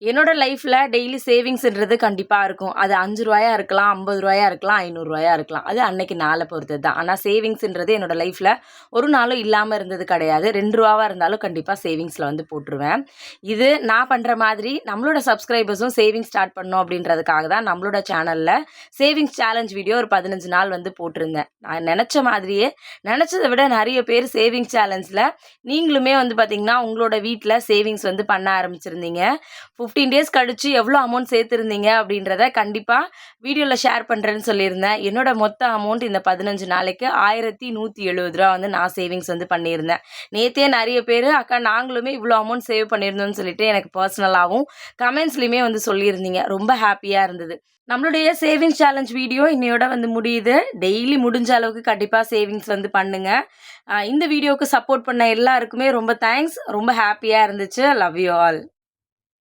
என்னோட லைஃப்பில் டெய்லி சேவிங்ஸ்ன்றது கண்டிப்பாக இருக்கும். அது ரூ. 5 இருக்கலாம், ரூ. 50 இருக்கலாம், ரூ. 500 இருக்கலாம். அது அன்னைக்கு நாளை பொறுத்தது தான். ஆனால் சேவிங்ஸ்ன்றது என்னோட லைஃப்பில் ஒரு நாளும் இல்லாமல் இருந்தது கிடையாது. ரூ. 2 இருந்தாலும் கண்டிப்பாக சேவிங்ஸில் வந்து போட்டுருவேன். இது நான் பண்ணுற மாதிரி நம்மளோட சப்ஸ்கிரைபர்ஸும் சேவிங்ஸ் ஸ்டார்ட் பண்ணோம் அப்படின்றதுக்காக தான் நம்மளோட சேனலில் சேவிங்ஸ் சேலஞ்ச் வீடியோ ஒரு 15 நாள் வந்து போட்டிருந்தேன். நான் நினச்ச மாதிரியே நினச்சதை விட நிறைய பேர் சேவிங்ஸ் சேலஞ்சில் நீங்களுமே வந்து பார்த்திங்கன்னா உங்களோட வீட்டில் சேவிங்ஸ் வந்து பண்ண ஆரம்பிச்சிருந்தீங்க. 15 டேஸ் கழிச்சு எவ்வளோ அமௌண்ட் சேர்த்துருந்தீங்க அப்படின்றத கண்டிப்பாக வீடியோவில் ஷேர் பண்ணுறேன்னு சொல்லியிருந்தேன். என்னோட மொத்த அமௌண்ட் இந்த 15 நாளைக்கு ரூ. 1170 வந்து நான் சேவிங்ஸ் வந்து பண்ணியிருந்தேன். நேற்றே நிறைய பேர் அக்கா நாங்களுமே இவ்வளோ அமௌண்ட் சேவ் பண்ணியிருந்தோம்னு சொல்லிட்டு எனக்கு பர்சனலாகவும் கமெண்ட்ஸ்லையுமே வந்து சொல்லியிருந்தீங்க. ரொம்ப ஹாப்பியாக இருந்தது. நம்மளுடைய சேவிங்ஸ் சேலஞ்ச் வீடியோ இன்னையோட வந்து முடியுது. டெய்லி முடிஞ்ச அளவுக்கு கண்டிப்பாக சேவிங்ஸ் வந்து பண்ணுங்கள். இந்த வீடியோவுக்கு சப்போர்ட் பண்ண எல்லாருக்குமே ரொம்ப தேங்க்ஸ். ரொம்ப ஹாப்பியாக இருந்துச்சு. Love you all.